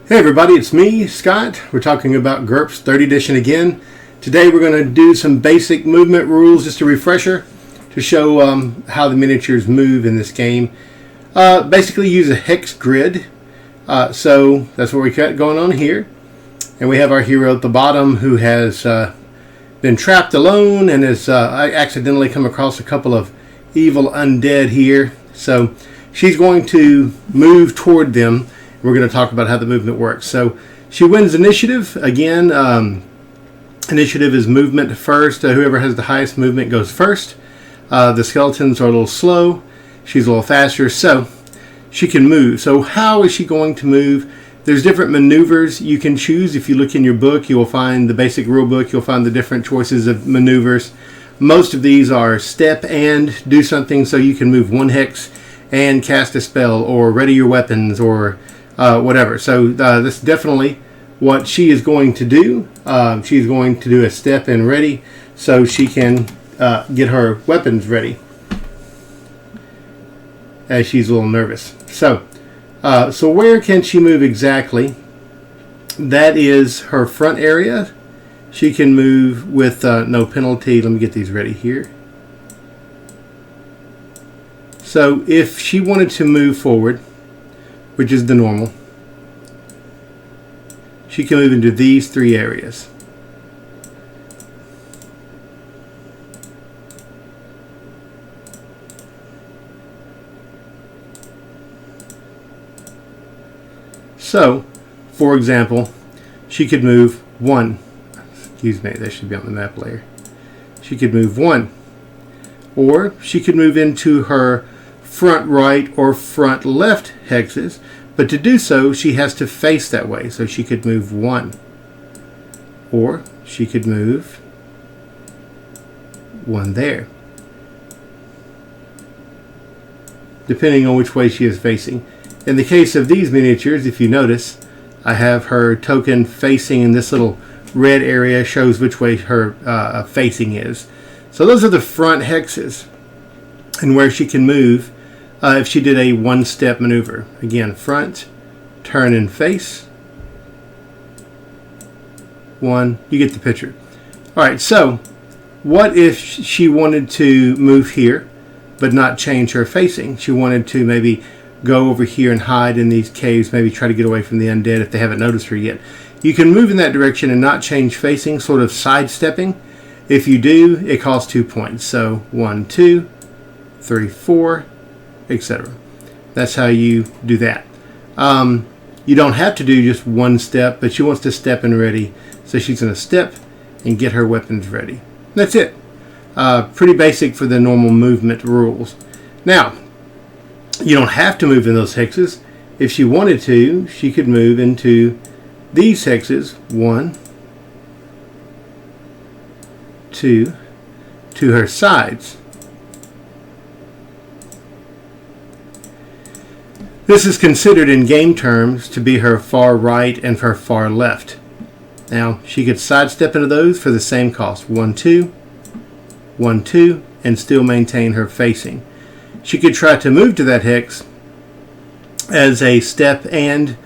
Hey everybody, it's me, Scott. We're talking about GURPS 3rd edition again. Today we're going to do some basic movement rules, just a refresher to show how the miniatures move in this game. Basically use a hex grid. So that's what we got going on here. And we have our hero at the bottom who has been trapped alone and has accidentally come across a couple of evil undead here. So she's going to move toward them. We're going to talk about how the movement works. So she wins initiative. Again, initiative is movement first. Whoever has the highest movement goes first. The skeletons are a little slow. She's a little faster. So she can move. So how is she going to move? There's different maneuvers you can choose. If you look in your book, you will find the basic rule book. You'll find the different choices of maneuvers. Most of these are step and do something. So you can move one hex and cast a spell or ready your weapons or whatever. So this is definitely what she is going to do. She's going to do a step and ready so she can get her weapons ready as she's a little nervous. So where can she move exactly? That is her front area. She can move with no penalty. Let me get these ready here. So if she wanted to move forward, which is the normal, she can move into these three areas. So, for example, she could move one. Excuse me, that should be on the map layer. She could move one. Or she could move into her front right or front left hexes, but to do so she has to face that way. So she could move one, or she could move one there, depending on which way she is facing. In the case of these miniatures, if you notice, I have her token facing in this little red area, shows which way her facing is. So those are the front hexes and where she can move if she did a one-step maneuver. Again, front, turn and face. One, you get the picture. Alright, so what if she wanted to move here but not change her facing? She wanted to maybe go over here and hide in these caves, maybe try to get away from the undead if they haven't noticed her yet. You can move in that direction and not change facing, sort of sidestepping. If you do, it costs 2 points. So 1, 2, 3, 4, etc. That's how you do that. You don't have to do just one step, but she wants to step and ready. So she's going to step and get her weapons ready. That's it. Pretty basic for the normal movement rules. Now, you don't have to move in those hexes. If she wanted to, she could move into these hexes. 1, 2, to her sides. This is considered in game terms to be her far right and her far left. Now, she could sidestep into those for the same cost. 1, 2, 1, 2, and still maintain her facing. She could try to move to that hex as a step and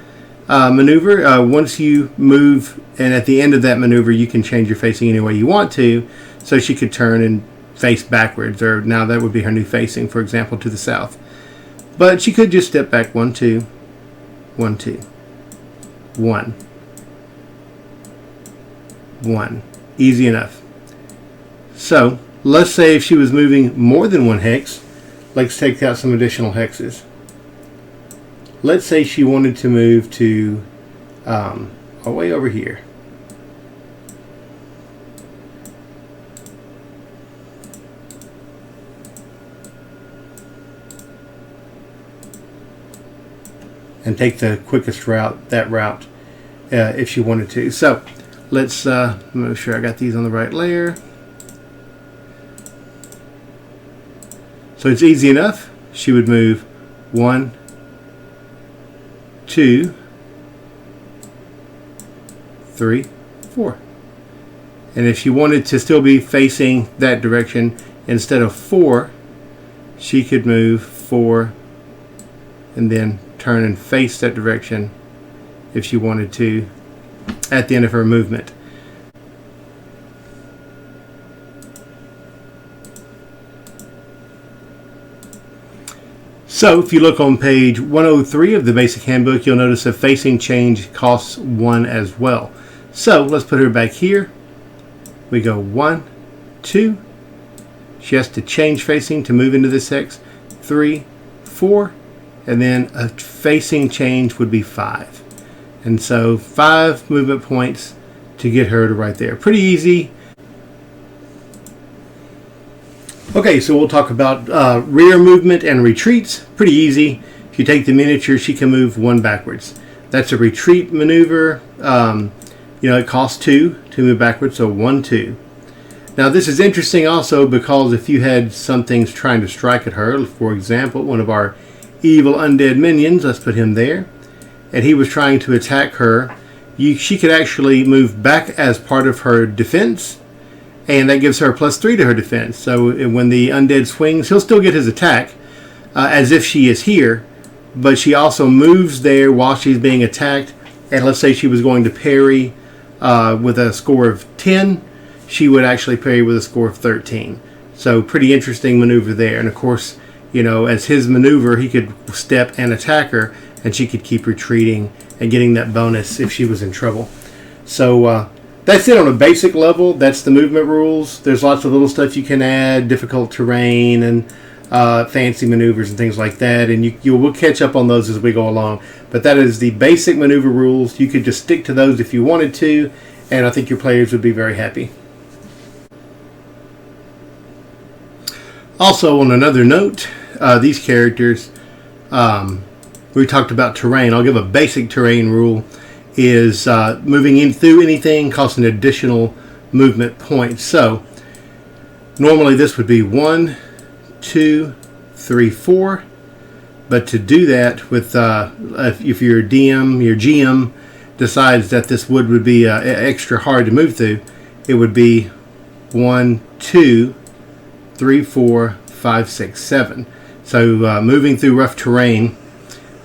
maneuver. Once you move, and at the end of that maneuver, you can change your facing any way you want to. So she could turn and face backwards, or now that would be her new facing, for example, to the south. But she could just step back. 1, 2, 1, 2, 1, 1. Easy enough. So let's say if she was moving more than one hex, let's take out some additional hexes. Let's say she wanted to move to way over here. And take the quickest route, that route, if she wanted to. So let's make sure I got these on the right layer. So it's easy enough. She would move 1, 2, 3, 4. And if she wanted to still be facing that direction, instead of 4, she could move 4 and then turn and face that direction if she wanted to at the end of her movement. So if you look on page 103 of the basic handbook, you'll notice a facing change costs 1 as well. So let's put her back here. We go 1, 2. She has to change facing to move into this hex. 3, 4. And then a facing change would be 5. And so 5 movement points to get her to right there. Pretty easy. Okay, so we'll talk about rear movement and retreats. Pretty easy. If you take the miniature, she can move 1 backwards. That's a retreat maneuver. It costs 2 to move backwards, so 1, 2. Now this is interesting also because if you had some things trying to strike at her, for example, one of our evil undead minions, let's put him there, and he was trying to attack her, she could actually move back as part of her defense, and that gives her +3 to her defense. So when the undead swings, he'll still get his attack as if she is here, but she also moves there while she's being attacked. And let's say she was going to parry with a score of 10, she would actually parry with a score of 13. So pretty interesting maneuver there. And of course, as his maneuver, he could step and attack her, and she could keep retreating and getting that bonus if she was in trouble. So that's it on a basic level. That's the movement rules. There's lots of little stuff you can add, difficult terrain and fancy maneuvers and things like that, and we'll catch up on those as we go along. But that is the basic maneuver rules. You could just stick to those if you wanted to, and I think your players would be very happy. Also, on another note, these characters, we talked about terrain. I'll give a basic terrain rule. Is moving in through anything costs an additional movement point. So normally this would be 1, 2, 3, 4. But to do that with if your GM decides that this wood would be extra hard to move through, it would be 1, 2, 3, 4, 5, 6, 7. So moving through rough terrain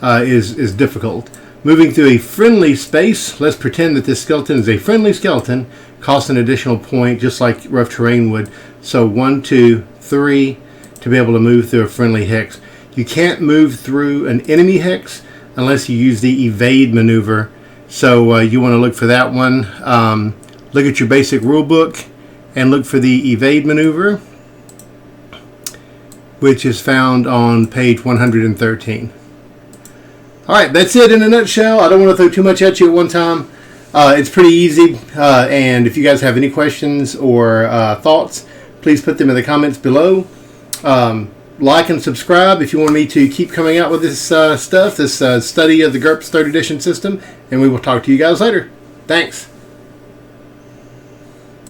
is difficult. Moving through a friendly space, let's pretend that this skeleton is a friendly skeleton, costs an additional point just like rough terrain would. So 1, 2, 3 to be able to move through a friendly hex. You can't move through an enemy hex unless you use the evade maneuver. So you want to look for that one. Look at your basic rule book and look for the evade maneuver, which is found on page 113. Alright, that's it in a nutshell. I don't want to throw too much at you at one time. It's pretty easy, and if you guys have any questions or thoughts, please put them in the comments below. Like and subscribe if you want me to keep coming out with this stuff, this study of the GURPS 3rd edition system, and we will talk to you guys later. Thanks.